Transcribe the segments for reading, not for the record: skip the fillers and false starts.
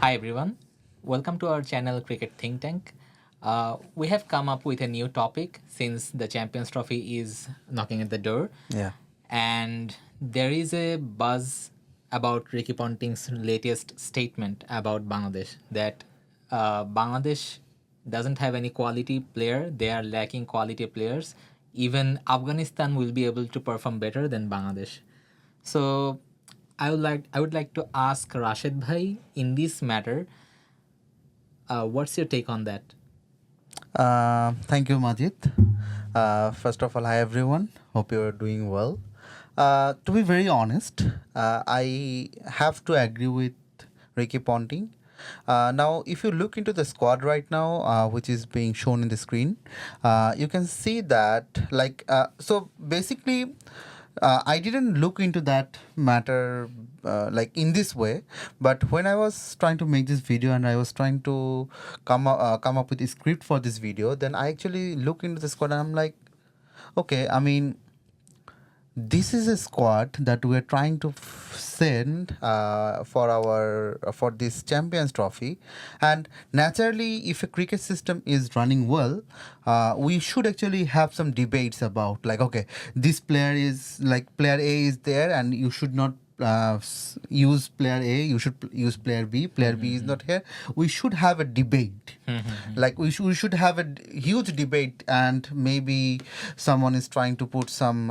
Hi everyone, welcome to our channel Cricket Think Tank. We have come up with a new topic since the Champions Trophy is knocking at the door, Yeah. and there is a buzz about Ricky Ponting's latest statement about Bangladesh that Bangladesh doesn't have any quality player, they are lacking quality players. Even Afghanistan will be able to perform better than Bangladesh. So I would like to ask Rashid Bhai in this matter. What's your take on that? Thank you, Majid. First of all, hi everyone. Hope you're doing well. To be very honest, I have to agree with Ricky Ponting. Now, if you look into the squad right now, which is being shown in the screen, you can see that, so basically, I didn't look into that matter like in this way, but when I was trying to make this video and I was trying to come up with a script for this video, then I actually look into the squad and I'm like, okay, I mean, this is a squad that we're trying to send for this champions trophy, and naturally if a cricket system is running well, we should actually have some debates about, like, okay, this player is like player A is there and you should not use player A, you should use player B. Player B is not here. We should have a debate. Like we should have a huge debate, and maybe someone is trying to put some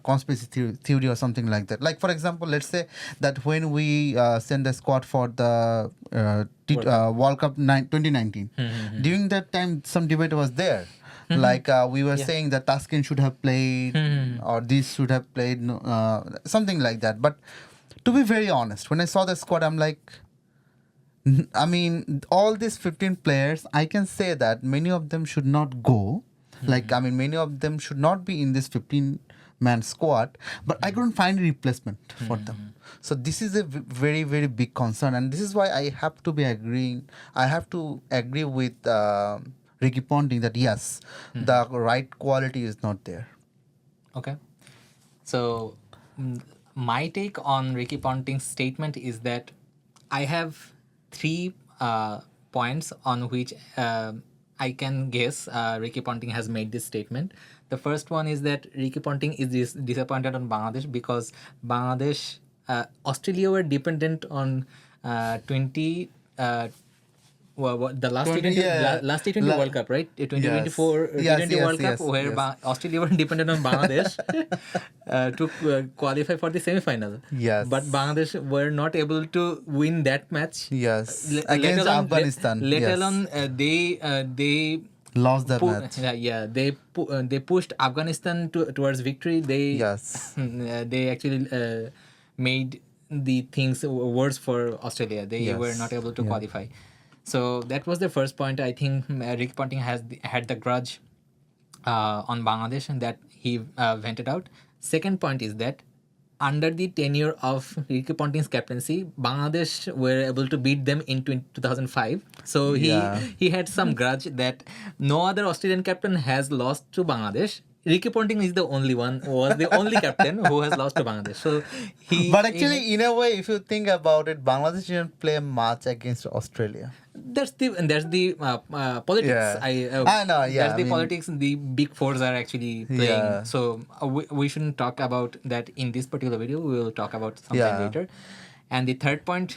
conspiracy theory or something like that. Like, for example, let's say that when we send a squad for the World Cup 2019, during that time some debate was there. Like we were saying that Tashkent should have played, or this should have played, no, something like that. But to be very honest, when I saw the squad, I'm like, I mean, all these 15 players, I can say that many of them should not go. Like, I mean, many of them should not be in this 15-man squad, but I couldn't find a replacement for them. So this is a very, very big concern, and this is why I have to be agreeing. I have to agree with Ricky Ponting that yes, the right quality is not there. Okay. So, my take on Ricky Ponting's statement is that I have three points on which I can guess Ricky Ponting has made this statement. The first one is that Ricky Ponting is disappointed on Bangladesh because Bangladesh, Australia were dependent on 20. The last 20, T20 yeah. last T20 World Cup, right? 2024 Yes, T20 World Cup, yes, where yes. Australia were dependent on Bangladesh to qualify for the semi-final. Yes. But Bangladesh were not able to win that match. Yes. Let Against alone Afghanistan. let Yes. alone they Lost the match. they pushed Afghanistan towards victory. Yes. They actually made the things worse for Australia. They were Yes. not able to Yeah. qualify. So that was the first point. I think Rick Ponting had the grudge on Bangladesh, and that he vented out. Second point is that under the tenure of Ricky Ponting's captaincy, Bangladesh were able to beat them in 2005. So Yeah. he had some grudge that no other Australian captain has lost to Bangladesh. Ricky Ponting is the only one, was the only captain who has lost to Bangladesh. So But actually, in a way, if you think about it, Bangladesh didn't play much against Australia. That's the politics. Yeah. I know, yeah, That's I the mean- politics the big fours are actually playing. Yeah. So we shouldn't talk about that in this particular video. We will talk about sometime Yeah. later. And the third point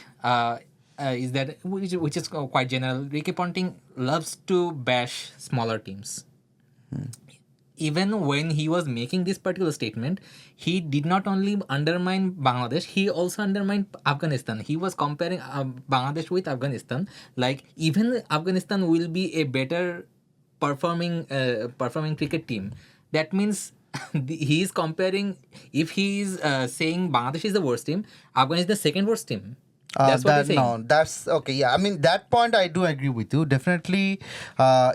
is that which is quite general. Ricky Ponting loves to bash smaller teams. Even when he was making this particular statement, he did not only undermine Bangladesh, he also undermined Afghanistan. He was comparing Bangladesh with Afghanistan. Like, even Afghanistan will be a better performing cricket team. That means he is comparing. If he is saying Bangladesh is the worst team, Afghanistan is the second worst team. That's what he's saying. No, that's okay. Yeah, I mean, that point I do agree with you. Definitely,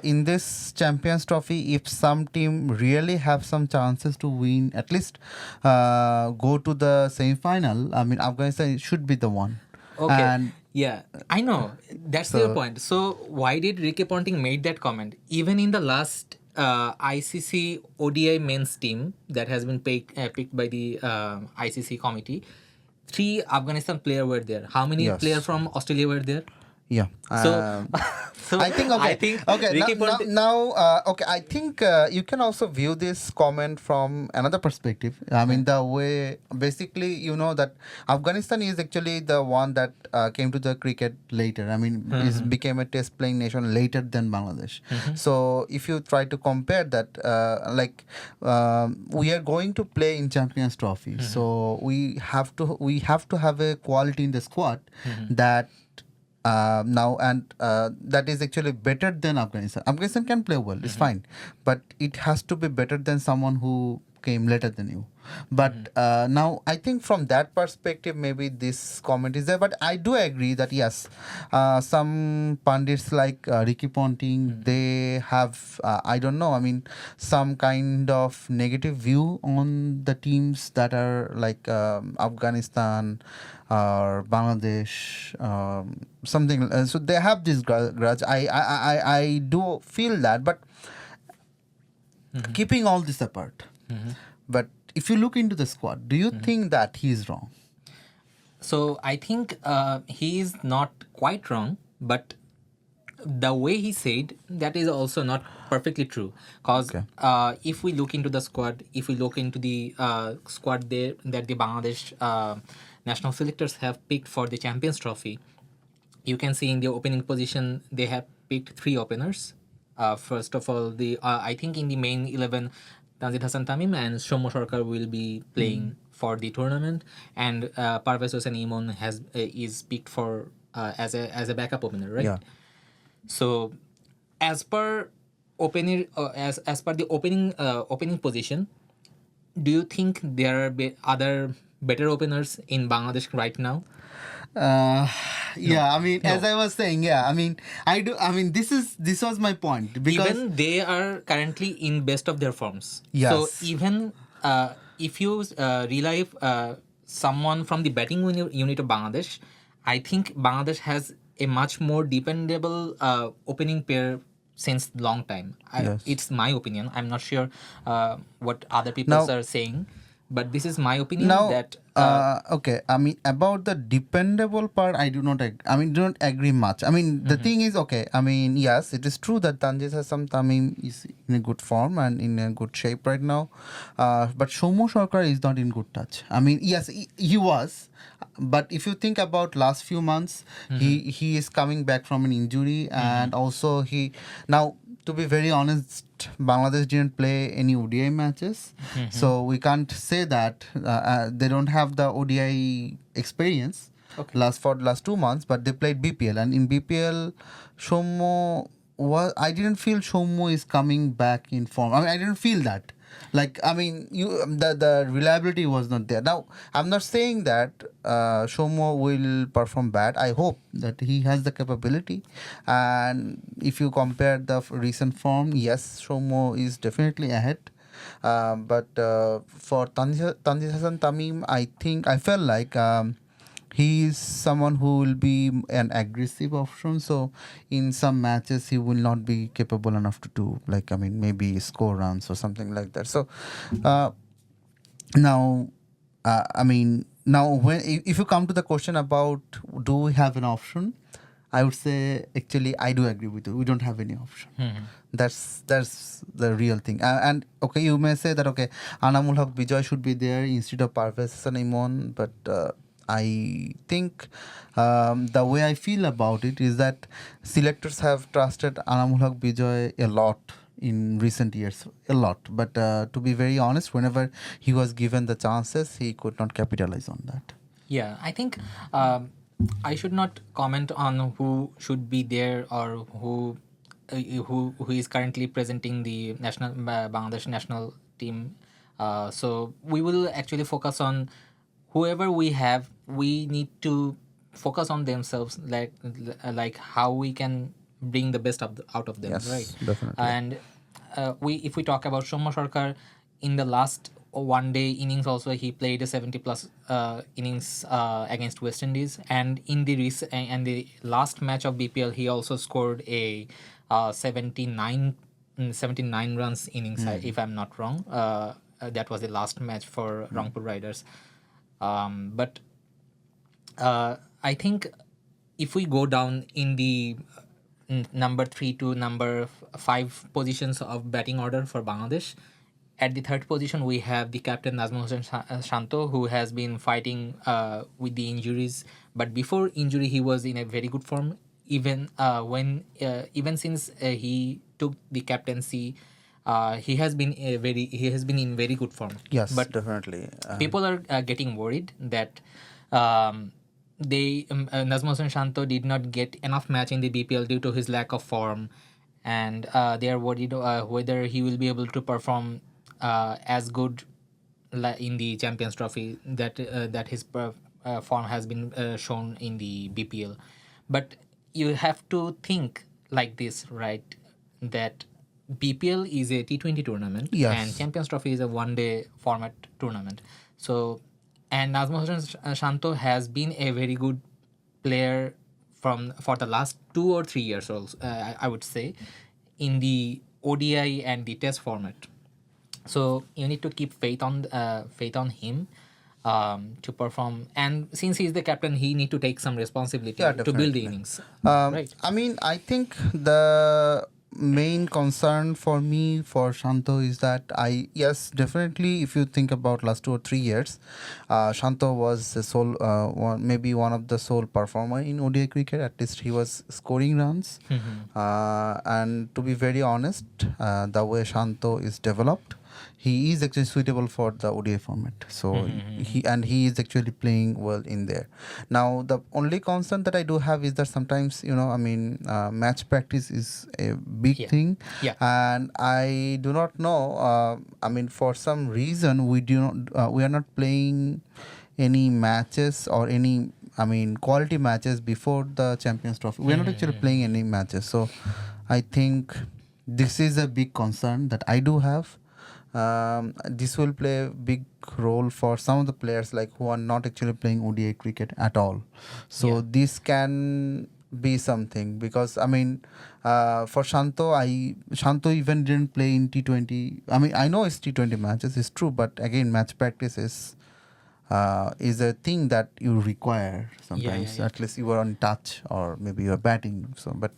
in this Champions Trophy, if some team really have some chances to win, at least go to the semi-final, I mean, Afghanistan should be the one. Okay. And Yeah, I know. That's the point. So why did Ricky Ponting made that comment? Even in the last ICC ODI men's team that has been picked by the ICC committee, 3 Afghanistan players were there. How many Yes. players from Australia were there? Yeah. So, so I think I okay. think Okay. Ricky Ponting. Okay. I think you can also view this comment from another perspective. I mean, the way basically you know that Afghanistan is actually the one that came to the cricket later. I mean, is became a test playing nation later than Bangladesh. So if you try to compare that, we are going to play in Champions Trophy, so we have to have a quality in the squad that now and that is actually better than Afghanistan. Afghanistan can play well, it's fine, but it has to be better than someone who came later than you. But now I think from that perspective, maybe this comment is there. But I do agree that yes, some pundits like Ricky Ponting, they have I don't know. I mean, some kind of negative view on the teams that are like Afghanistan or Bangladesh, something. So they have this grudge. I do feel that, but keeping all this apart, but if you look into the squad, do you think that he is wrong? So I think he is not quite wrong, but the way he said that is also not perfectly true. Because Okay. if we look into the squad, if we look into the squad there that the Bangladesh national selectors have picked for the Champions Trophy, you can see in the opening position they have picked three openers. First of all, the I think in the main 11, Tanzil Hassan Tamim and Shomo Sarkar will be playing for the tournament, and Parvez Hossein Imon is picked for as a backup opener, right? Yeah. So, as per as per the opening position, do you think there are other better openers in Bangladesh right now? Uh, yeah, I mean, as No. I was saying, yeah, I mean, I do. I mean, this was my point because Even they are currently in best of their forms. So yes, even if you relive someone from the batting unit of Bangladesh, I think Bangladesh has a much more dependable opening pair since long time. yes. It's my opinion. I'm not sure what other people Now, are saying, but this is my opinion Now, that okay. I mean, about the dependable part, I do not. I mean, do not agree much. I mean, the thing is, okay. I mean, yes, it is true that Tanjis Hassan Tamim is in a good form and in a good shape right now, but Shomo Sarkar is not in good touch. I mean, yes, he was, but if you think about last few months, he is coming back from an injury, and also he now, to be very honest, Bangladesh didn't play any ODI matches, so we can't say that they don't have the ODI experience. Okay. Last 2 months, but they played BPL, and in BPL, Shomo was. I didn't feel Shomo is coming back in form. I mean, I didn't feel that. Like, I mean, the reliability was not there. Now, I'm not saying that Shomo will perform bad. I hope that he has the capability. And if you compare the recent form, yes, Shomo is definitely ahead. But for Tanzil Hassan Tamim, I felt like he is someone who will be an aggressive option. So in some matches, he will not be capable enough to do, like, I mean, maybe score runs or something like that. So uh, now, I mean, now when if you come to the question about do we have an option, I would say actually I do agree with you. We don't have any option. That's the real thing. And okay, you may say that okay, Anamul Haq Bijoy should be there instead of Parvez Hassan Imon, but I think the way I feel about it is that selectors have trusted Anamul Haq Bijoy a lot in recent years, a lot. But to be very honest, whenever he was given the chances, he could not capitalize on that. Yeah, I think I should not comment on who should be there or who is currently presenting the national Bangladesh national team. So we will actually focus on whoever we have. We need to focus on themselves, like how we can bring the best out of them, right? Yes, definitely. And we if we talk about Shoma Sarkar, in the last one day innings also he played a 70 plus innings against West Indies, and in the last match of BPL he also scored a 79 runs innings, if I'm not wrong. That was the last match for Rangpur Riders. But I think if we go down in the number 3 to number 5 positions of batting order for Bangladesh, at the third position we have the captain Nazmul Hossain Shanto, who has been fighting with the injuries. But before injury, he was in a very good form. Even since he took the captaincy, he has been in very good form. Yes, But definitely. people are getting worried that um, Nazmul Hossain Shanto did not get enough match in the BPL due to his lack of form, and they are worried whether he will be able to perform as good in the Champions Trophy that his form has been shown in the BPL. But you have to think like this, right? That BPL is a T20 tournament and Yes. Champions Trophy is a one-day format tournament. So, and Nazmul Hossain Shanto has been a very good player for the last 2 or 3 years, also, I would say, in the ODI and the Test format. So you need to keep faith on him to perform. And since he's the captain, he need to take some responsibility Yeah, to build the definitely. innings, right? I mean, I think the main concern for me for Shanto is that yes, definitely, if you think about last 2 or 3 years, Shanto was the sole, maybe one of the sole performer in ODI cricket. At least he was scoring runs. And to be very honest, the way Shanto is developed, he is actually suitable for the ODI format. So he is actually playing well in there. Now the only concern that I do have is that sometimes I mean match practice is a big Yeah. thing, Yeah. and I do not know. I mean for some reason we are not playing any matches or any quality matches before the Champions Trophy. We are not actually playing any matches. So I think this is a big concern that I do have. This will play a big role for some of the players like who are not actually playing ODI cricket at all. So Yeah. this can be something because for Shanto even didn't play in T20. I mean I know it's T20 matches, it's true, but again match practice is a thing that you require sometimes. Yeah. At least you are on touch or maybe you are batting. So, but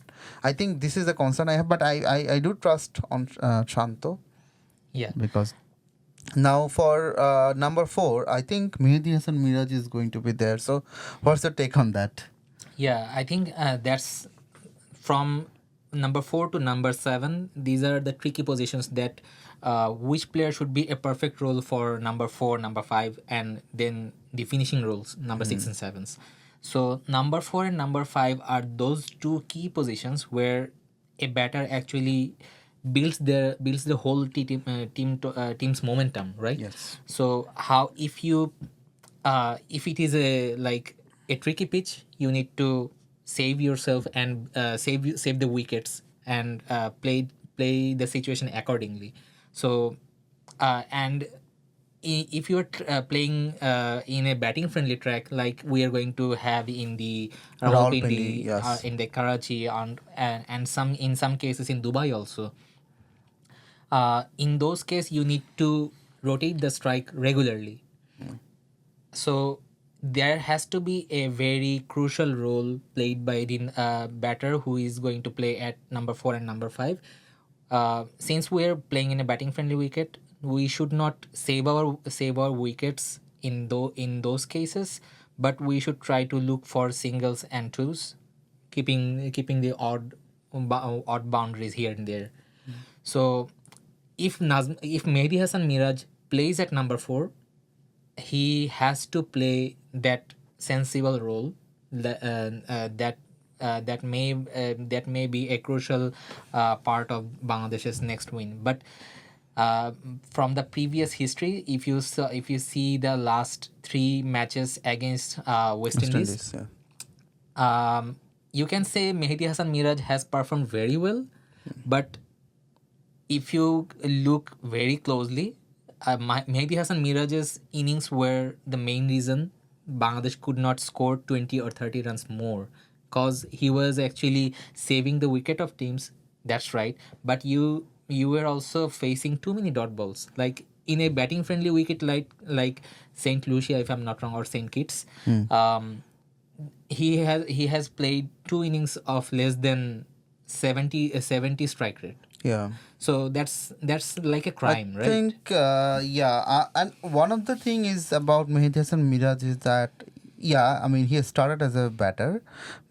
I think this is a concern I have. But I do trust on Shanto Yeah. because now for number 4, I think Mehdi Hasan Miraj is going to be there. So, what's your take on that? Yeah, I think that's from number 4 to number 7. These are the tricky positions that which player should be a perfect role for number 4, number 5, and then the finishing roles, number 6 and 7s. So, number 4 and number 5 are those two key positions where a batter actually builds the whole team's momentum, right? Yes. So, how if it is a tricky pitch, you need to save yourself and save the wickets and play the situation accordingly. So and if you're playing in a batting friendly track like we are going to have in the Rawalpindi, Rawalpindi, yes. in the Karachi, and some in some cases in Dubai also, in those cases you need to rotate the strike regularly. So there has to be a very crucial role played by the batter who is going to play at number 4 and number 5. Since we're playing in a batting friendly wicket, we should not save our wickets in those cases, but we should try to look for singles and twos, keeping the odd boundaries here and there. So if Mehdi Hasan Miraj plays at number 4, he has to play that sensible role that may be a crucial part of Bangladesh's next win. But from the previous history, if you see the last 3 matches against West West Indies, Indies, yeah. You can say Mehdi Hasan Miraj has performed very well, but if you look very closely, Mehdi Hasan Miraj's innings were the main reason Bangladesh could not score 20 or 30 runs more, because he was actually saving the wicket of teams. That's right, but you were also facing too many dot balls. Like in a batting friendly wicket like Saint Lucia, if I'm not wrong, or Saint Kitts, he has played 2 innings of less than 70 strike rate. Yeah. So that's like a I crime, right? think, and one of the thing is about Mehdi Hasan Miraj is that, yeah, I mean, he started as a batter,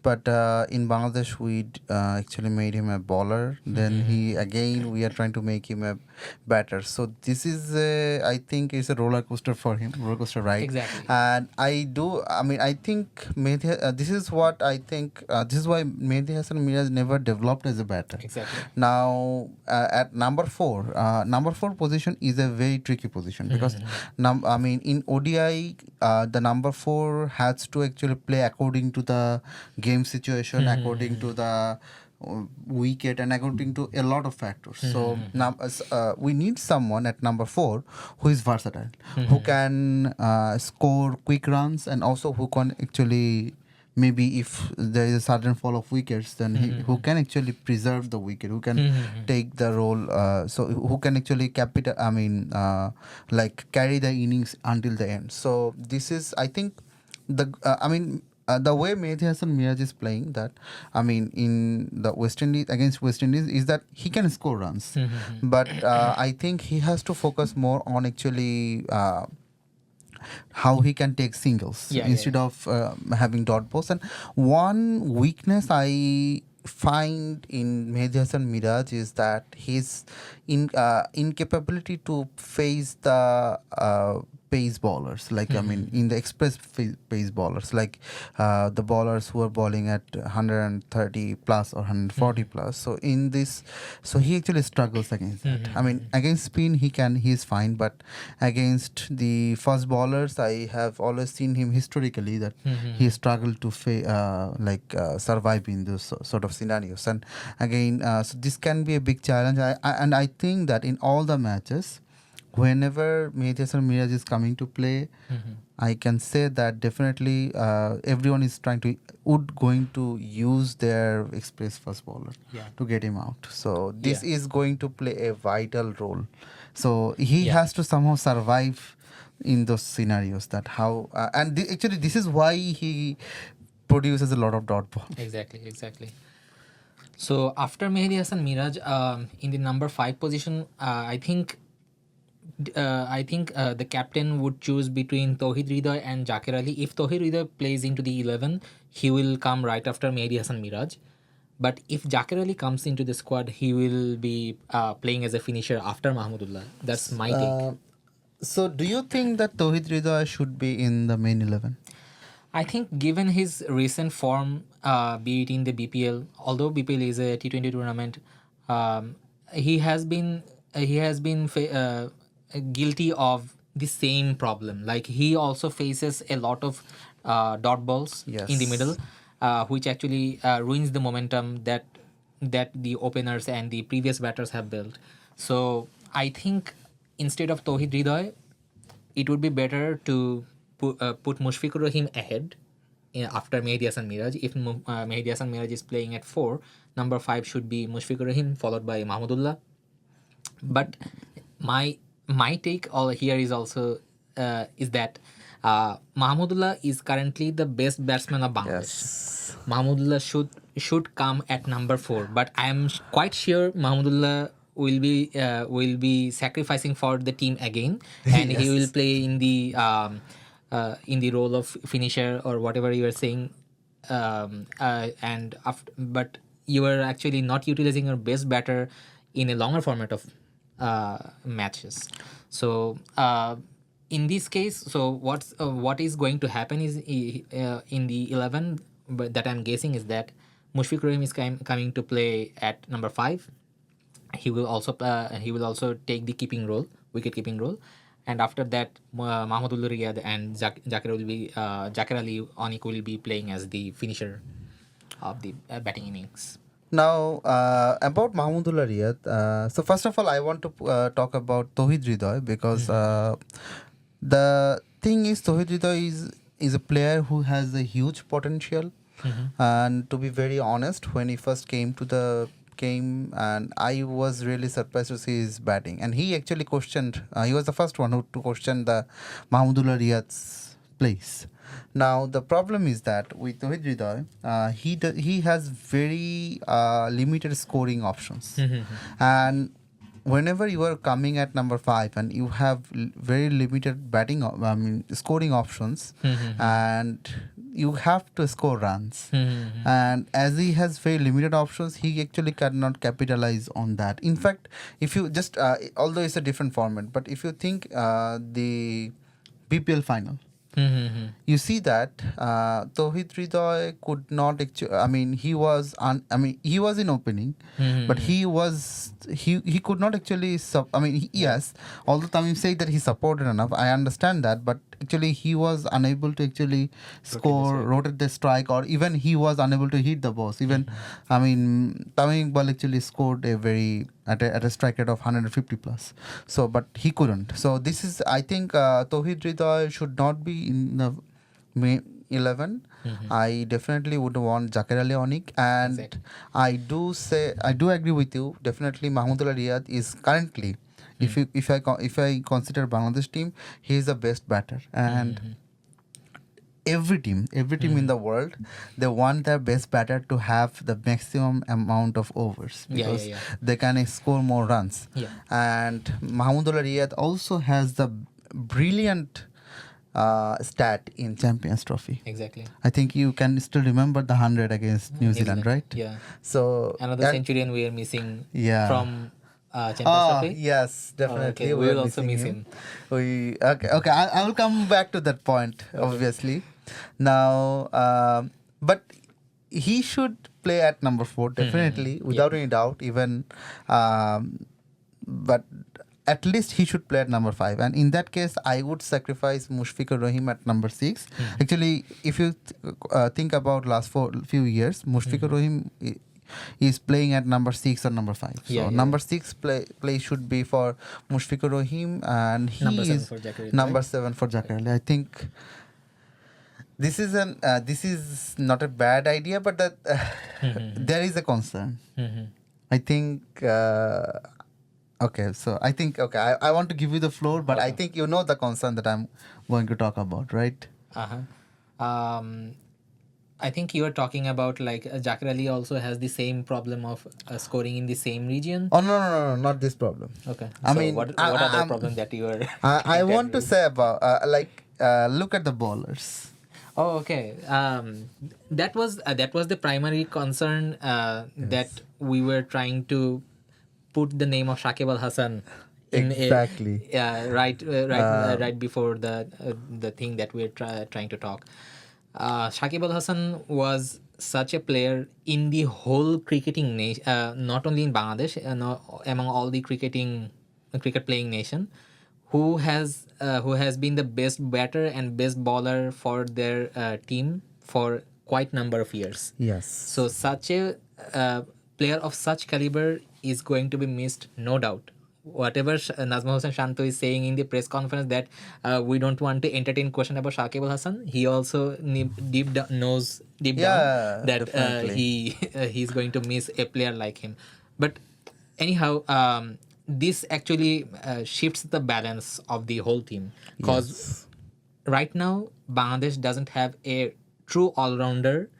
but in Bangladesh, actually made him a bowler. Then we are trying to make him a batter. So this is, I think, it's a roller coaster for him, roller coaster ride. Exactly. And I think this is what I think, this is why Mehdi Hasan Miraj never developed as a batter. Exactly. Now, at number four position is a very tricky position because, in ODI, the number four has to actually play according to the game situation, according to the wicket, and according to a lot of factors. So now, we need someone at number four who is versatile, who can score quick runs, and also who can actually, maybe if there is a sudden fall of wickets, then who can actually preserve the wicket, who can take the role, so who can actually carry the innings until the end. So this is, I think, the way Mehdi Hasan Miraj is playing, that in the West Indies, against West Indies, is that he can score runs, but I think he has to focus more on actually how he can take singles instead of having dot balls. And one weakness I find in Mehdi Hasan Miraj is that his incapability to face the pace bowlers, like in the express pace bowlers, like the bowlers who are bowling at 130 plus or 140 plus. So in this, so he actually struggles against that. Against spin he's fine, but against the fast bowlers, I have always seen him historically that he struggled to survive in those sort of scenarios. And again, so this can be a big challenge. I think that in all the matches, whenever Mehdi Hasan Miraj is coming to play, I can say that definitely everyone is going to use their express fast bowler to get him out. So this is going to play a vital role. So he has to somehow survive in those scenarios. That how actually this is why he produces a lot of dot ball. Exactly. So after Mehdi Hasan Miraj, in the number 5 position, I think the captain would choose between Tauhid Hridoy and Zakir Ali. If Tauhid Hridoy plays into the 11, he will come right after Mehdi Hasan Miraj. But if Zakir Ali comes into the squad, he will be playing as a finisher after Mahmudullah. That's my take. So do you think that Tauhid Hridoy should be in the main 11? I think given his recent form, be it in the BPL, although BPL is a T20 tournament, he has been guilty of the same problem. Like, he also faces a lot of dot balls in the middle, which actually ruins the momentum that the openers and the previous batters have built. So I think instead of Tauhid Hridoy, it would be better to put Mushfiqur Rahim ahead after Mehdi Hasan Miraj. If Mehdi Hasan Miraj is playing at 4, number 5 should be Mushfiqur Rahim, followed by Mahmudullah. But my take here is also is that Mahmudullah is currently the best batsman of Bangladesh. Yes. Mahmudullah should come at number 4, but I am quite sure Mahmudullah will be sacrificing for the team again, and he will play in the role of finisher or whatever you are saying. But you are actually not utilizing your best batter in a longer format of matches. So in this case, so what is going to happen is in the 11, but that I'm guessing is that Mushfiq Rahim is coming to play at number 5. He will also take the wicket keeping role, and after that Mahmudullah Riyad and Zakir Ali Onik will be playing as the finisher of the batting innings. Now, about Mahmudullah Riyad, so first of all, I want to talk about Tauhid Hridoy, because the thing is, Tauhid Hridoy is a player who has a huge potential. And to be very honest, when he first came to the game, and I was really surprised to see his batting. And he actually questioned, he was the first one to question the Mahmudullah Riyad's place. Now the problem is that with Tawhid Hridoy, he has very limited scoring options, and whenever you are coming at number 5 and you have very limited scoring options, and you have to score runs, and as he has very limited options, he actually cannot capitalize on that. In fact, if you just although it's a different format, but if you think the BPL final, you see that Tawhid Hridoy could not actually. I mean, he was in opening, but he could not actually. Yes, although Tamim said that he supported enough, I understand that, but actually he was unable to actually rotate the strike, or even he was unable to hit the balls. Even Tamim Iqbal actually scored a very at a strike rate of 150 plus. So, but he couldn't. So this is, I think, Tawhid Hridoy should not be in the main 11. I definitely would want Zakir Ali Onik, and Exactly. I do agree with you. Definitely, Mahmudullah Riyad is currently, if I consider Bangladesh team, he is the best batter, and every team in the world, they want their best batter to have the maximum amount of overs, because they can score more runs. And Mahmudullah Riyad also has the brilliant stat in Champions Trophy. Exactly. I think you can still remember the 100 against New Zealand, right? Yeah. So Another centurion we are missing Yeah. from Champions Trophy. Yes, definitely. Okay, we will are also missing miss him. Okay. I will come back to that point, obviously. Now, but he should play at number 4, definitely, without any doubt. Even, but at least he should play at number 5. And in that case, I would sacrifice Mushfiqur Rahim at number 6. Actually, if you think about last few years, Mushfiqur Rahim is playing at number 6 or number 5. So number 6 play should be for Mushfiqur Rahim, and he number 7 for Zakir Ali. I think this is not a bad idea, but that there is a concern. I think. Okay, so I think I want to give you the floor, but I think you know the concern that I'm going to talk about, right? I think you are talking about like Zakir Ali also has the same problem of scoring in the same region. Oh no, not this problem. Okay. I So mean, what other problem that you are? I want to say about look at the bowlers. Oh, okay. That was the primary concern that we were trying to put the name of Shakib Al Hasan in exactly. Right before the thing that we're trying to talk. Shakib Al Hasan was such a player in the whole cricketing nation, not only in Bangladesh, among all the cricket playing nation, who has been the best batter and best bowler for their team for quite number of years. Yes. So such a player of such caliber is going to be missed, no doubt. Whatever Nazma Hossain Shanto is saying in the press conference that we don't want to entertain question about Shakib Al Hasan, he also deep down that he's going to miss a player like him. But anyhow, this actually shifts the balance of the whole team, because right now Bangladesh doesn't have a true all-rounder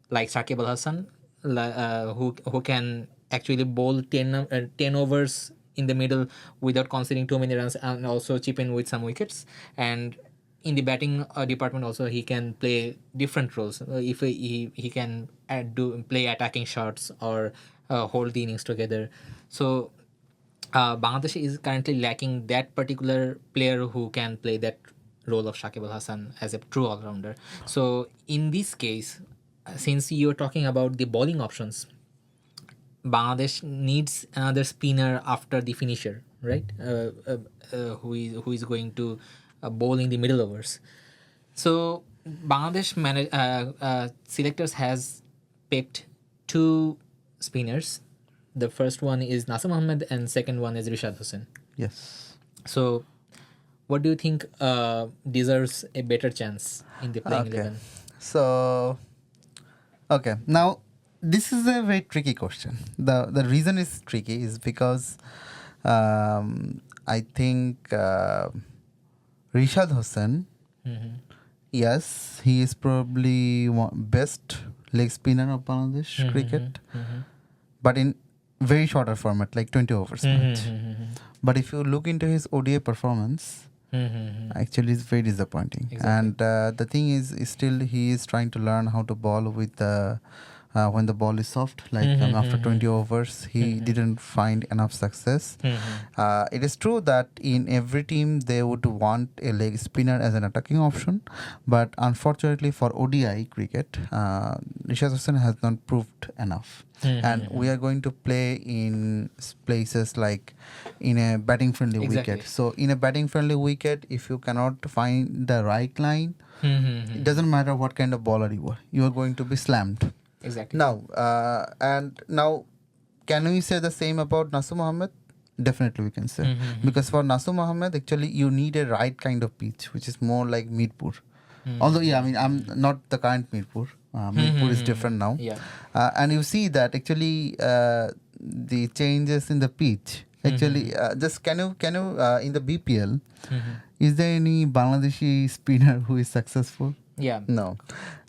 like Shakib Al Hasan, who can actually bowl 10 overs in the middle without conceding too many runs, and also chip in with some wickets. And in the batting department also, he can play different roles. If he can play attacking shots or hold the innings together. So Bangladesh is currently lacking that particular player who can play that role of Shakib Al Hasan as a true all-rounder. So in this case, since you're talking about the bowling options, Bangladesh needs another spinner after the finisher, right? Who is going to bowl in the middle overs. So Bangladesh selectors has picked 2 spinners. The first one is Nasir Ahmed and second one is Rishad Hossain. Yes. So what do you think deserves a better chance in the playing 11? So, now this is a very tricky question. The reason it's tricky is because I think Rishad Hossain Yes, he is probably best leg spinner of Bangladesh cricket, but in very shorter format, like 20 overs match. But if you look into his ODI performance, actually it's very disappointing. Exactly. And the thing is still he is trying to learn how to ball with the when the ball is soft, like after 20 overs he didn't find enough success. It is true that in every team they would want a leg spinner as an attacking option, but unfortunately for ODI cricket, Rishad Hasan has not proved enough. And we are going to play in places like in a batting friendly Exactly. wicket. So in a batting friendly wicket, if you cannot find the right line, it doesn't matter what kind of bowler you are going to be slammed. Exactly. Now, can we say the same about Nasu Mohammed? Definitely we can say. Because for Nasu Mohammed, actually you need a right kind of pitch, which is more like Mirpur. Although, yeah, I mean, I'm not the current Mirpur. Mirpur is different now. Yeah. And you see that actually the changes in the pitch. Actually, just can you in the BPL, is there any Bangladeshi spinner who is successful? Yeah. No.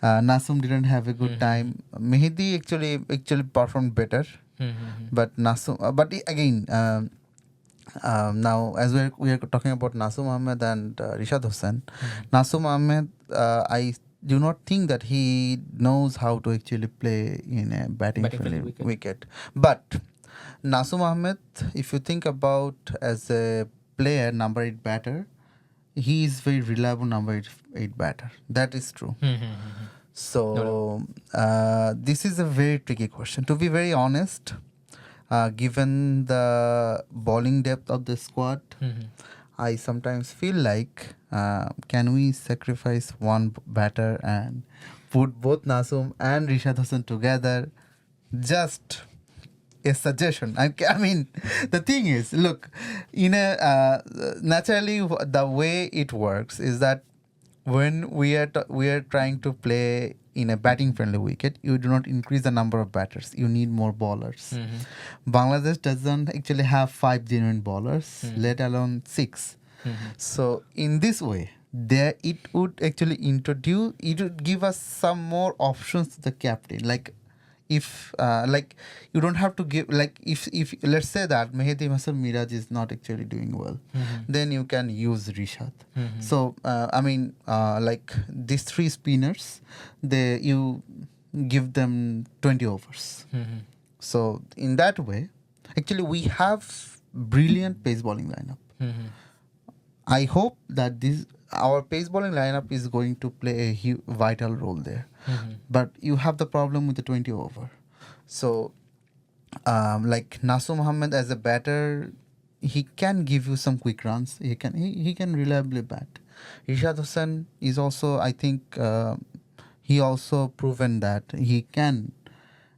Nasum didn't have a good time. Mehdi actually performed better, but Nasum. But again, now as we are talking about Nasum Ahmed and Rishad Hossain, Nasum Ahmed, I do not think that he knows how to actually play in a batting friendly wicket. But Nasum Ahmed, if you think about as a player, number 8 batter, he is very reliable number 8 batter. That is true. So this is a very tricky question. To be very honest, given the bowling depth of the squad, I sometimes feel like can we sacrifice one batter and put both Nasum and Rishad Hasan together? Just a suggestion. I mean, the thing is, look, in a naturally the way it works is that when we are trying to play in a batting friendly wicket, you do not increase the number of batters. You need more bowlers. Bangladesh doesn't actually have 5 genuine bowlers, let alone 6. So in this way, there it would actually it would give us some more options to the captain, like if like you don't have to give, like if let's say that Mehdi Hasan Miraj is not actually doing well, then you can use Rishad. So I mean like these 3 spinners, you give them 20 overs. So in that way, actually we have brilliant pace bowling lineup. I hope that our pace bowling lineup is going to play a vital role there. But you have the problem with the 20 over. So, like Nasu Muhammad as a batter, he can give you some quick runs. He can reliably bat. Rishad Hossain is also, I think, he also proven that he can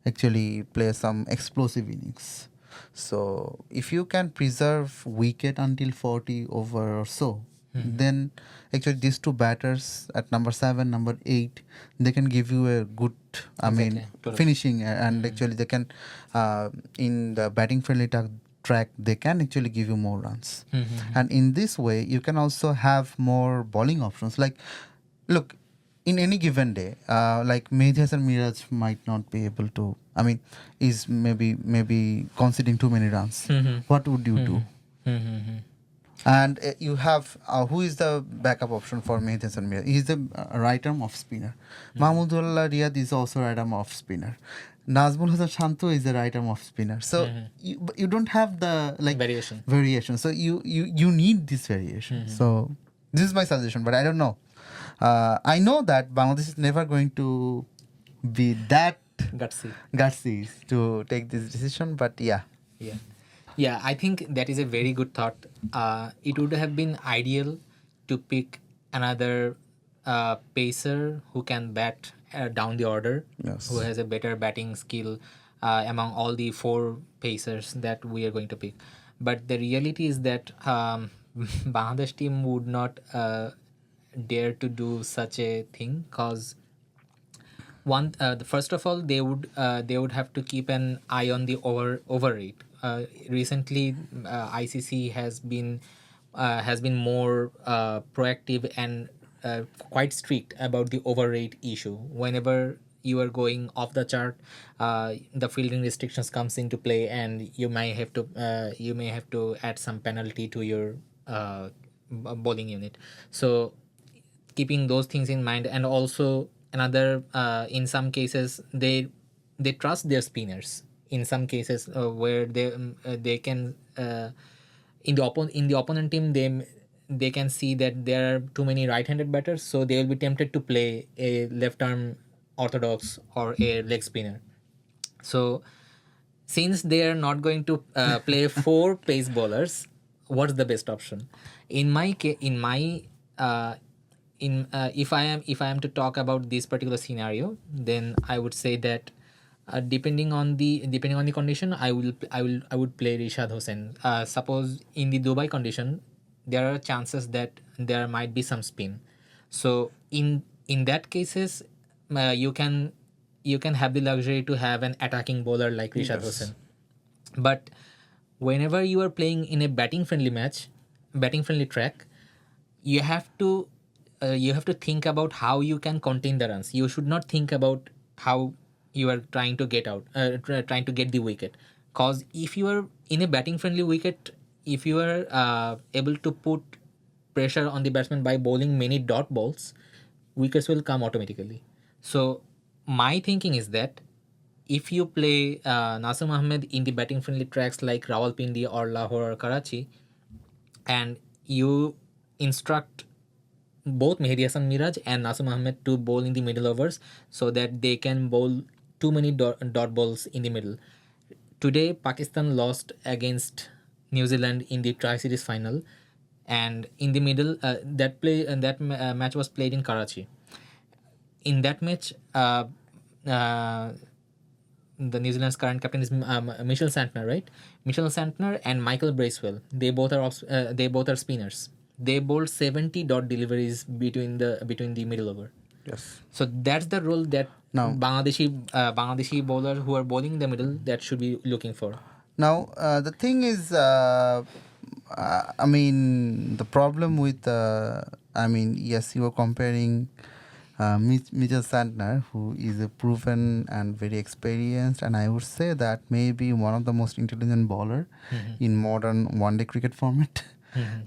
actually play some explosive innings. So if you can preserve wicket until 40 over or so, then actually these 2 batters at number 7, number 8, they can give you a good, finishing, and actually they can, in the batting friendly track, they can actually give you more runs. And in this way, you can also have more bowling options. Like, look, in any given day, like Mehdi Hasan Miraj might not be able to, is maybe conceding too many runs. What would you do? And you have, who is the backup option for Mehdi Hasan Miraj? He is the right arm off spinner. Mahmudullah Riyad is also right arm off spinner. Nazmul Hasan Shanto is the right arm off spinner. So you don't have the variation. So you need this variation. So this is my suggestion, but I don't know. I know that Bangladesh is never going to be that gutsy to take this decision, but yeah. Yeah, I think that is a very good thought. It would have been ideal to pick another pacer who can bat down the order, who has a better batting skill among all the 4 pacers that we are going to pick. But the reality is that Bangladesh team would not dare to do such a thing, because first of all, they would have to keep an eye on the over rate. Recently, ICC has been more proactive and quite strict about the overrate issue. Whenever you are going off the chart, the fielding restrictions comes into play, and you may have to add some penalty to your bowling unit. So keeping those things in mind, and also another, in some cases they trust their spinners. In some cases where they can in the opponent team, they can see that there are too many right-handed batters, so they will be tempted to play a left arm orthodox or a leg spinner. So since they are not going to play four pace bowlers, what's the best option? In my if I am to talk about this particular scenario, then I would say that depending on the condition, I would play Rishad Hossain. Suppose in the Dubai condition, there are chances that there might be some spin. So in that cases, you can have the luxury to have an attacking bowler like Rishad Hossain. But whenever you are playing in a batting friendly track, you have to think about how you can contain the runs. You should not think about how you are trying to get out, trying to get the wicket. Cause if you are in a batting friendly wicket, if you are able to put pressure on the batsman by bowling many dot balls, wickets will come automatically. So my thinking is that if you play Nasir Ahmed in the batting friendly tracks like Rawalpindi or Lahore or Karachi, and you instruct both Mehdi Hasan Miraj and Nasir Ahmed to bowl in the middle overs so that they can bowl too many dot balls in the middle. Today, Pakistan lost against New Zealand in the Tri-Series final, and in the middle, match was played in Karachi. In that match, uh, the New Zealand's current captain is Michel Santner, right? Michel Santner and Michael Bracewell. They both are spinners. They bowled 70 dot deliveries between the middle over. Yes. So that's the role that Now, Bangladeshi bowlers who are bowling in the middle that should be looking for. now the thing is, I mean, the problem with, I mean, yes, you are comparing Mitchell Santner, who is a proven and very experienced, and I would say that maybe one of the most intelligent bowler in modern one-day cricket format.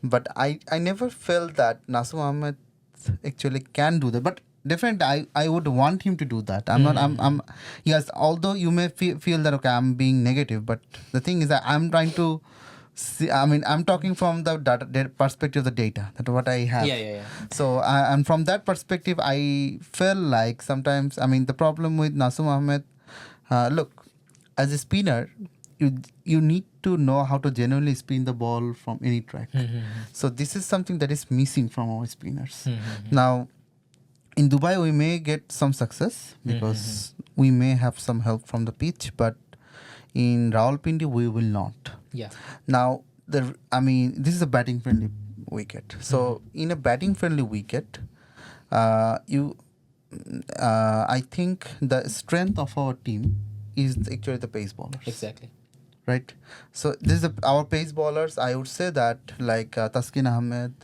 But I never felt that Nasir Ahmed actually can do that. But definitely, I would want him to do that. I'm yes. Although you may feel that okay, I'm being negative, but the thing is that I'm trying to see. I mean, I'm talking from the data perspective of the data. That what I have. Yeah. So and from that perspective, I felt like sometimes. I mean, the problem with Nasir Ahmed, look, as a spinner, you need to know how to genuinely spin the ball from any track. So this is something that is missing from our spinners. Now, in Dubai, we may get some success because we may have some help from the pitch, but in Rawalpindi, we will not. Yeah. Now, this is a batting friendly wicket. So, in a batting friendly wicket, I think the strength of our team is actually the pace bowlers. Exactly. Right. So this is our pace bowlers. I would say that like Taskin Ahmed,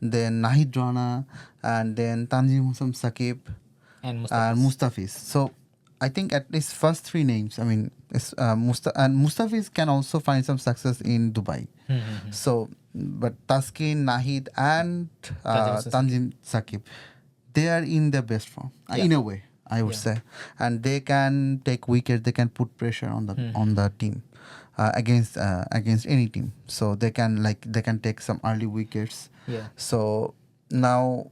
then Nahid Rana, and then Tanzim Husam Shakib And Mustafiz. So I think at least first three names. I mean, Mustafiz can also find some success in Dubai. So, but Taskin, Nahid, and Tanzim Shakib, they are in their best form in a way. I would say, and they can take wickets. They can put pressure on the team. Against any team, so they can take some early wickets. Yeah. So now,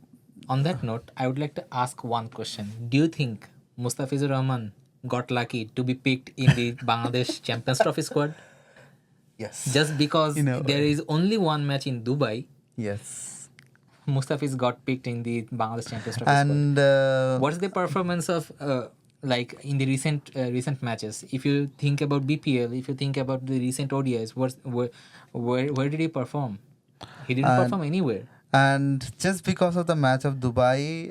on that note, I would like to ask one question. Do you think Mustafizur Rahman got lucky to be picked in the Bangladesh Champions Trophy squad? Yes. Just because there is only one match in Dubai. Yes. Mustafiz got picked in the Bangladesh Champions Trophy And squad. What's the performance of like in the recent matches? If you think about BPL, if you think about the recent ODIs, where did he perform? He didn't perform anywhere. And just because of the match of Dubai,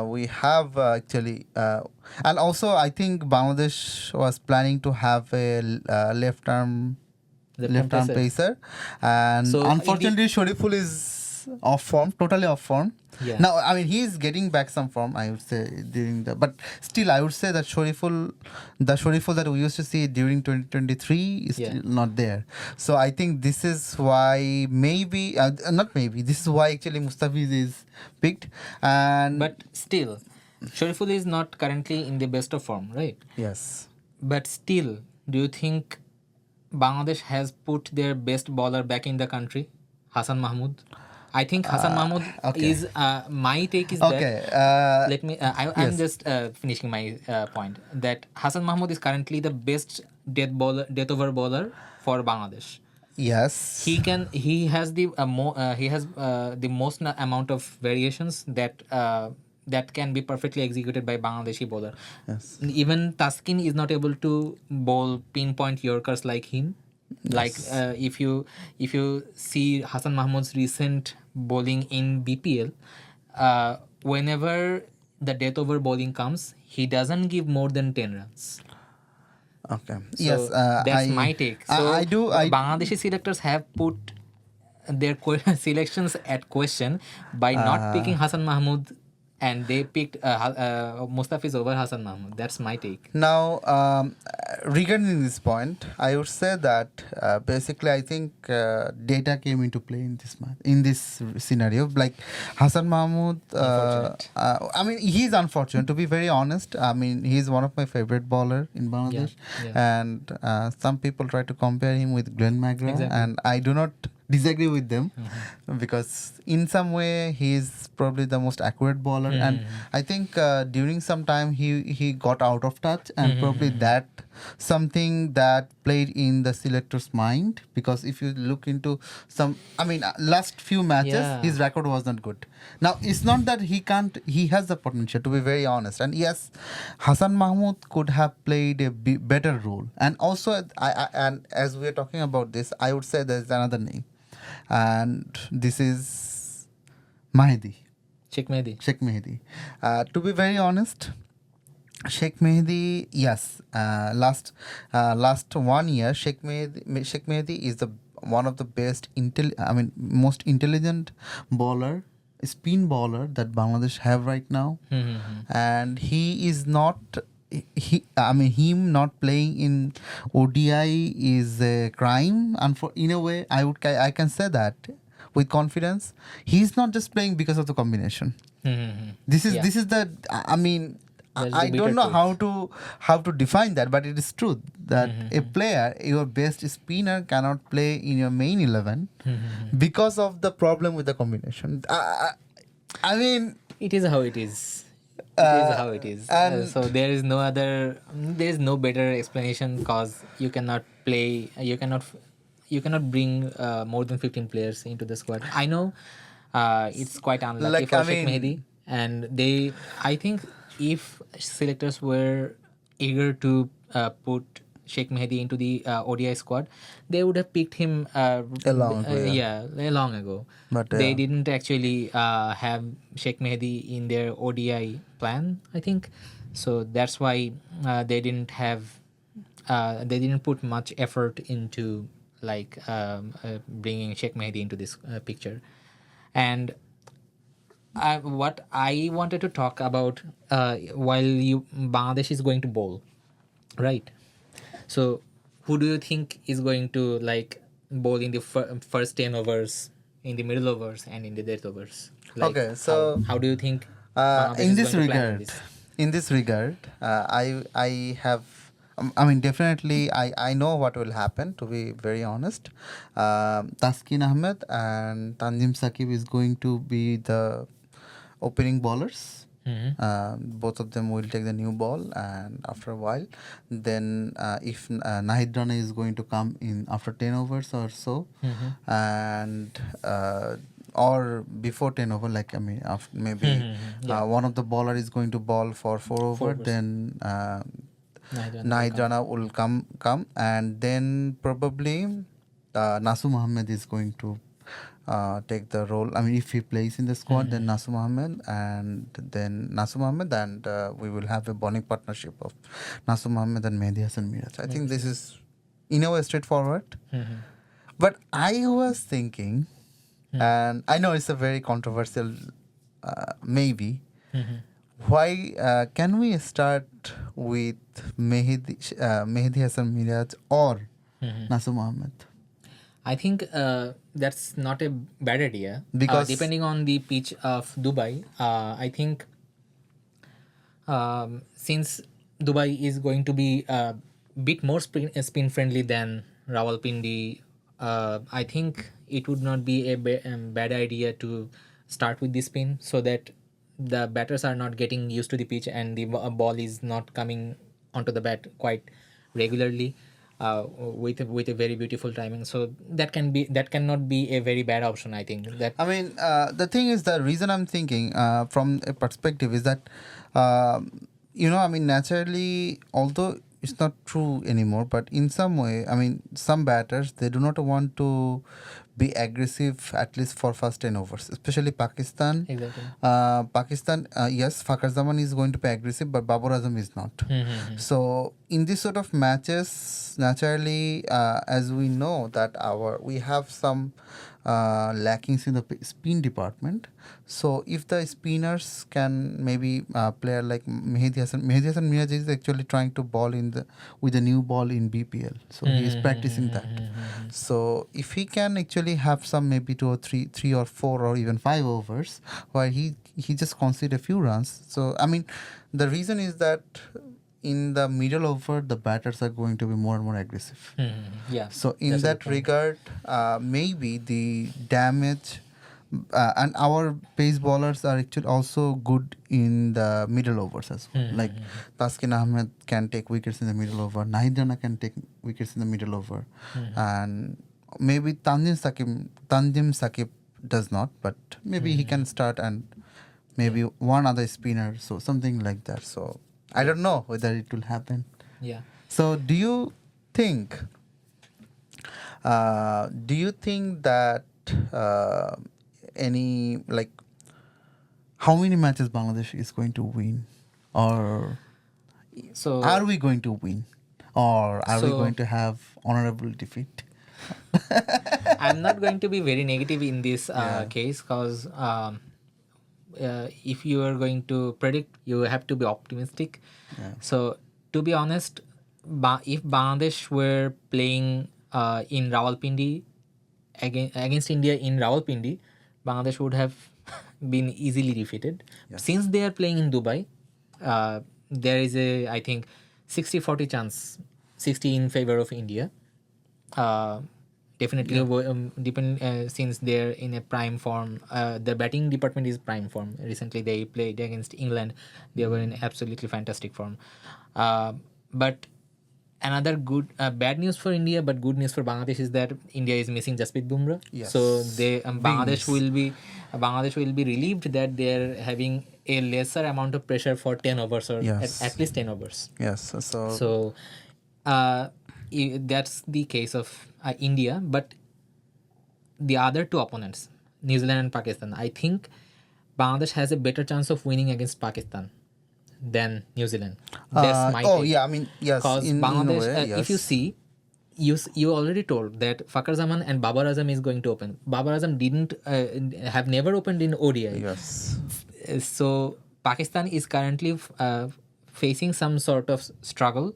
we have actually, and also I think Bangladesh was planning to have a left arm pacer, and so unfortunately Shariful is is off form, totally off form. Yeah. Now, I mean, he is getting back some form, I would say, during the. But still, I would say that the Shariful that we used to see during 2023 is still not there. So I think this is why maybe, not maybe, this is why actually Mustafiz is picked. And But still, Shariful is not currently in the best of form, right? yes. But still, do you think Bangladesh has put their best bowler back in the country, Hasan Mahmud? I think Hasan Mahmud okay. is my take is Okay. that let me I'm yes. just finishing my point that Hasan Mahmud is currently the best death over bowler for Bangladesh. Yes. He has the the most amount of variations that can be perfectly executed by Bangladeshi bowler. Yes. Even Taskin is not able to bowl pinpoint Yorkers like him. Like if you see Hasan Mahmud's recent bowling in BPL, whenever the death over bowling comes, he doesn't give more than 10 runs. Okay. So yes. that's my take. So I do. Bangladeshi selectors have put their selections at question by not picking Hasan Mahmud, and they picked Mustafiz over Hasan Mahmud. That's my take. Now, regarding this point, I would say that basically I think data came into play in this in this scenario. Like Hassan Mahmood, Unfortunate. I mean, he's unfortunate. To be very honest, I mean, he's one of my favorite bowler in Bangladesh, and some people try to compare him with Glenn McGrath, and I do not disagree with them because in some way he is probably the most accurate bowler, and I think during some time he got out of touch, and probably that something that played in the selector's mind, because if you look into some, I mean, last few matches his record was not good. Now it's not that he has the potential, to be very honest, and yes, Hassan Mahmood could have played a better role. And also and as we are talking about this, I would say there's another name, and this is Sheikh Mehdi. Sheikh Mehdi. To be very honest, Sheikh Mehdi, yes, last 1 year, Sheikh Mehdi is the one of the best most intelligent bowler, spin bowler that Bangladesh have right now, and he is not. Him not playing in ODI is a crime, and in a way, I can say that with confidence. He's not just playing because of the combination. This is the, I mean, I don't know how to define that, but it is true that a player, your best spinner, cannot play in your main 11 because of the problem with the combination. I mean, it is how it is. It is how it is. So there is no better explanation, because you cannot bring more than 15 players into the squad. I know it's quite unlucky for Sheikh Mehdi, and I think if selectors were eager to put Sheikh Mehdi into the ODI squad, they would have picked him long ago. But they didn't actually have Sheikh Mehdi in their ODI plan, I think. So that's why they didn't put much effort into bringing Sheikh Mehdi into this picture. And what I wanted to talk about while Bangladesh is going to bowl, right? So who do you think is going to bowl in the first 10 overs, in the middle overs, and in the death overs? Okay, so how do you think in this regard, I have, I mean, definitely I know what will happen, to be very honest. Taskin Ahmed and Tanzim Shakib is going to be the opening bowlers. Both of them will take the new ball, and after a while, then if Nahid Rana is going to come in after 10 overs or so, and or before 10 over, after maybe one of the bowler is going to bowl for 4 over, then Nahid Rana will come, and then probably Nasu Muhammad is going to take the role. I mean, if he plays in the squad, then Nasu Muhammad, and we will have a bowling partnership of Nasu Muhammad and Mehdi Hasan Miraj. I think this is in a way straightforward. But I was thinking and I know it's a very controversial, maybe. Mhm. Why can we start with Mehdi Hasan Miraj or Mhm. Nasum Ahmed? I think that's not a bad idea. Because Depending on the pitch of Dubai, I think since Dubai is going to be a bit more spin friendly than Rawalpindi, I think it would not be a bad idea to start with the spin so that the batters are not getting used to the pitch and the ball is not coming onto the bat quite regularly with a very beautiful timing. So that cannot be a very bad option. I think that. I mean, the thing is, the reason I'm thinking from a perspective is that, I mean, naturally, although it's not true anymore, but in some way, I mean, some batters, they do not want to be aggressive at least for first 10 overs, especially Pakistan. Exactly. Pakistan, yes, Fakhar Zaman is going to be aggressive, but Babar Azam is not. So in this sort of matches, naturally, as we know that we have some lackings in the spin department. So if the spinners can maybe player like Mehdi Hasan Miraj is actually trying to ball with a new ball in BPL. So he is practicing that. So if he can actually have some maybe three or four or even 5 overs where he just concede a few runs. So I mean, the reason is that in the middle over, the batters are going to be more and more aggressive. Yeah. So in that's a good that point. regard, maybe the damage and our pace bowlers are actually also good in the middle overs as well. Like Taskin Ahmed can take wickets in the middle over, Nahid Rana can take wickets in the middle over, and maybe Tanjim Sakib does not, but maybe he can start and maybe one other spinner, so something like that. So I don't know whether it will happen. Yeah. So do you think that any, like, how many matches Bangladesh is going to win, or So are we going to win, or are we So- going to have honorable defeat? I'm not going to be very negative in this Yeah. case because if you are going to predict, you have to be optimistic. Yeah. So, to be honest, if Bangladesh were playing in Rawalpindi against India in Rawalpindi, Bangladesh would have been easily defeated. Yes. Since they are playing in Dubai, there is a, I think, 60-40 chance, 60 in favor of India. Definitely, since they're in a prime form, the batting department is prime form. Recently, they played against England. They were in absolutely fantastic form. But another bad news for India, but good news for Bangladesh is that India is missing Jasprit Bumrah. Yes. So Big Bangladesh will be relieved that they're having a lesser amount of pressure for 10 overs or Yes. at least 10 overs. Yes. So that's the case of India. But the other two opponents, New Zealand and Pakistan, I think Bangladesh has a better chance of winning against Pakistan than New Zealand. That's my take. yeah, I mean, yes, Because in a Bangladesh, way, yes. if you see, you already told that Fakhar Zaman and Babar Azam is going to open. Babar Azam didn't have never opened in ODI. Yes. So Pakistan is currently facing some sort of struggle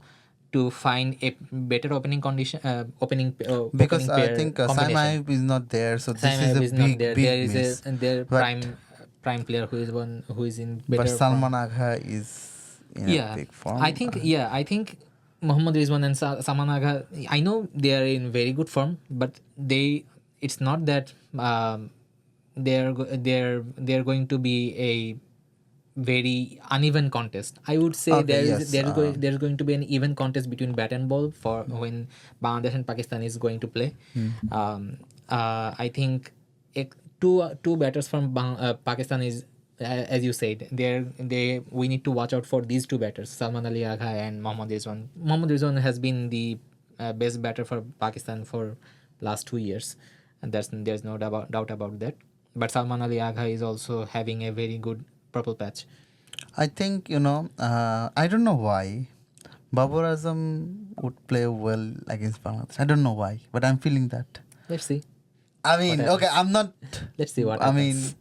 to find a better opening condition, Because opening I pair think combination. Saim is not there, so this Saim is Ayub a is not big, there. big There is miss. their But- prime player who is in better But Salman form. Agha is in a big form. I think Mohammad Rizwan and Salman Agha, I know they are in very good form, but it's not that they're going to be a very uneven contest. I would say Okay, yes, there's going to be an even contest between bat and ball for when Bangladesh and Pakistan is going to play. I think two batters from Pakistan is, as you said, we need to watch out for these two batters, Salman Ali Agha and Mohammad Rizwan. Mohammad Rizwan has been the best batter for Pakistan for last 2 years, and there's no doubt about that. But Salman Ali Agha is also having a very good purple patch. I think, I don't know why Babar Azam would play well against Bangladesh. I don't know why, but I'm feeling that. Let's see. I mean, What okay, happens? I'm not. Let's see what I happens. mean,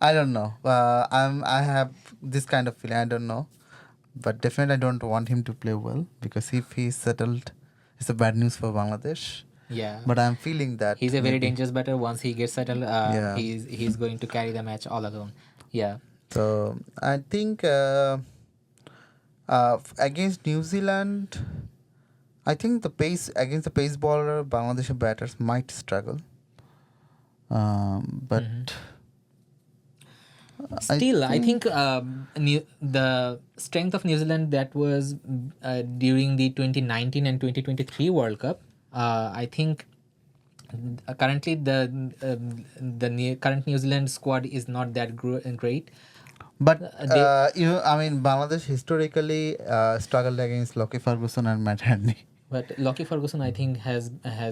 I don't know. I have this kind of feeling. I don't know, but definitely I don't want him to play well because if he's settled, it's a bad news for Bangladesh. Yeah. But I'm feeling that He's a very maybe, dangerous batter. Once he gets settled, yeah. he's going to carry the match all alone. Yeah. So I think against New Zealand, I think the pace against the pace bowler, Bangladeshi batters might struggle. But Mhm. I Still, I think think the strength of New Zealand that was during the 2019 and 2023 World Cup. I think currently the current New Zealand squad is not that great. But They I mean, Bangladesh historically struggled against Lockie Ferguson and Matt Henry. But Lockie Ferguson, I think, has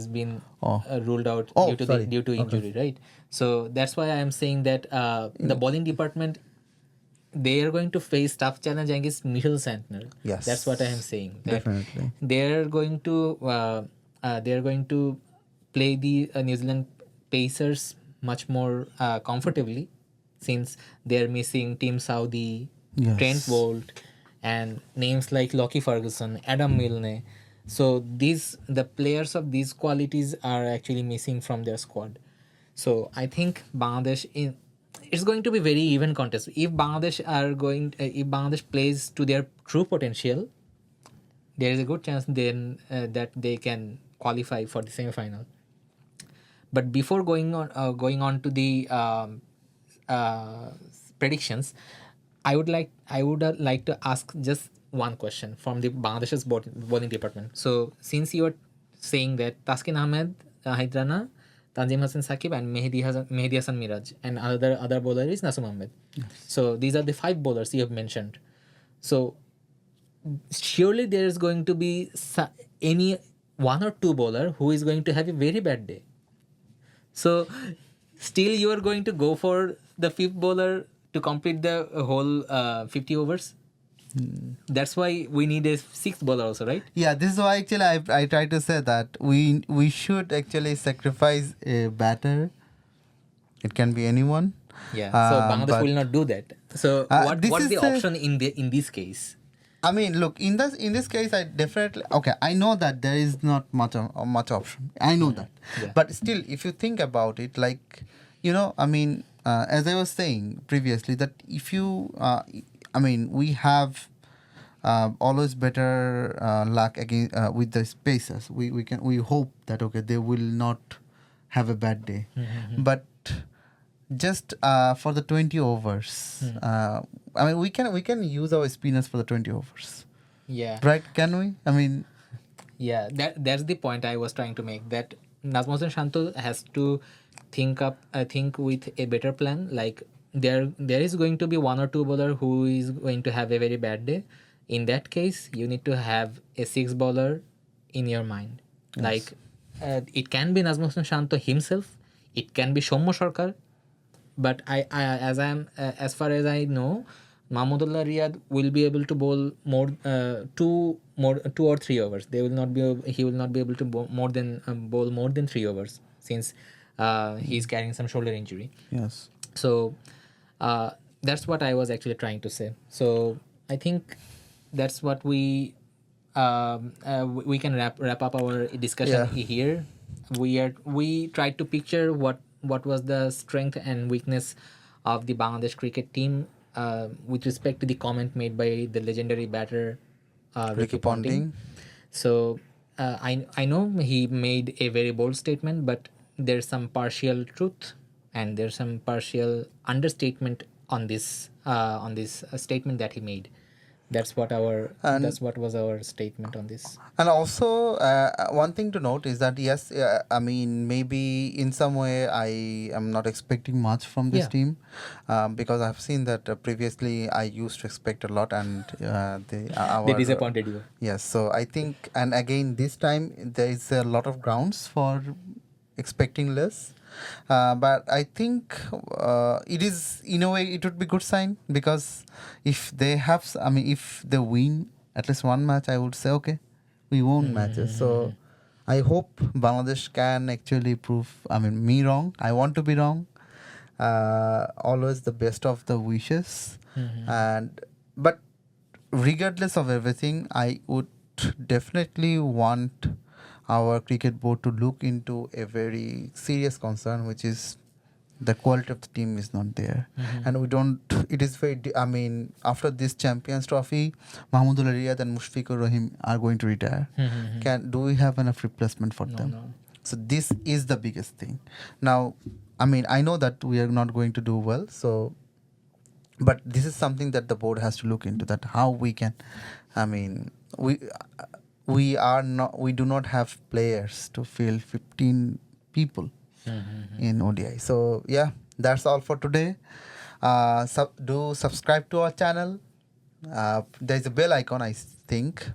been Oh, ruled out oh, sorry. due to Okay. injury, right? So that's why I am saying that the bowling department, they are going to face tough challenge against Michel Santner. Yes. That's what I am saying. That Definitely. they are going to play the New Zealand Pacers much more comfortably, since they are missing Team Saudi, Trent Yes. Bolt, and names like Lockie Ferguson, Adam Milne. So the players of these qualities are actually missing from their squad. So I think it's going to be very even contest. If Bangladesh plays to their true potential, there is a good chance then that they can qualify for the semi-final. But before going on to the uh, predictions, I would like to ask just one question from the Bangladesh's bowling department. So since you are saying that Taskin Ahmed, Hydrana, Tanzim Hassan Sakib, and Mehdi Hassan Miraj, and other bowler is Nasum Ahmed. So these are the five bowlers you have mentioned. So surely there is going to be any one or two bowler who is going to have a very bad day. So still you are going to go for the fifth bowler to complete the whole 50 overs. That's why we need a sixth bowler also, right? Yeah, this is why actually I try to say that we should actually sacrifice a batter. It can be anyone. Yeah. So Bangladesh But will not do that. So this what's the is a, option in this case? I mean, look, in this case, I definitely, okay. I know that there is not much option. I know that, Yeah. but still, if you think about it, like, I mean, as I was saying previously, that if you, I mean, we have always better luck against with the spacers. We hope that okay, they will not have a bad day, but just for the 20 overs. I mean, we can use our spinners for the 20 overs, Yeah. right? Can we? I mean, Yeah, that's the point I was trying to make. That Nazmuddin Shanto has to think with a better plan. Like there is going to be one or two bowler who is going to have a very bad day. In that case, you need to have a six bowler in your mind. Like it can be Nazmuddin Shanto himself. It can be Soumya Sarkar, but as far as I know, Mahmudullah Riyad will be able to bowl two or 3 overs. He will not be able to bowl more than 3 overs, since he's carrying some shoulder injury. yes. So that's what I was actually trying to say. So I think that's what we can wrap up our discussion Yeah. here. We tried to picture what was the strength and weakness of the Bangladesh cricket team with respect to the comment made by the legendary batter Ricky Ricky Ponting. Ponting. So I know he made a very bold statement, but there's some partial truth and there's some partial understatement on this statement that he made. And That's what was our statement on this. And also, one thing to note is that yes, I mean maybe in some way I am not expecting much from this Yeah. team, because I've seen that previously I used to expect a lot, and They our disappointed you. yes. So I think, and again this time there is a lot of grounds for expecting less. But I think it is in a way it would be good sign, because if they have, if they win at least one match, I would say okay, we won matches. So I hope Bangladesh can actually prove, me wrong. I want to be wrong. Always the best of the wishes. And but regardless of everything, I would definitely want our cricket board to look into a very serious concern, which is the quality of the team is not there. And we don't, it is very after this Champions Trophy, Mahmudullah Riyad and Mushfiqur Rahim are going to retire. Do we have enough replacement for them? No. So this is the biggest thing. Now, I know that we are not going to do well, so but this is something that the board has to look into, that how we can, we do not have players to fill 15 people in ODI. So yeah, that's all for today. Do subscribe to our channel. There's a bell icon, I think.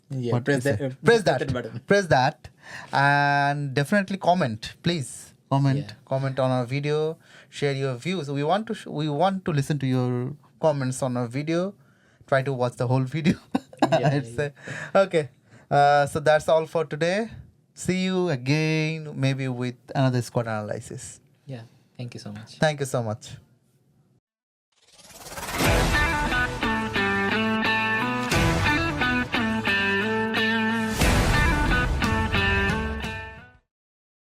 Yeah, What press is that, it? Press that that. button. Press that, and definitely comment. Please comment on our video. Share your views. We want to listen to your comments on our video. Try to watch the whole video. I'd say. Okay. So that's all for today. See you again, maybe with another squad analysis. Yeah. Thank you so much. Thank you so much.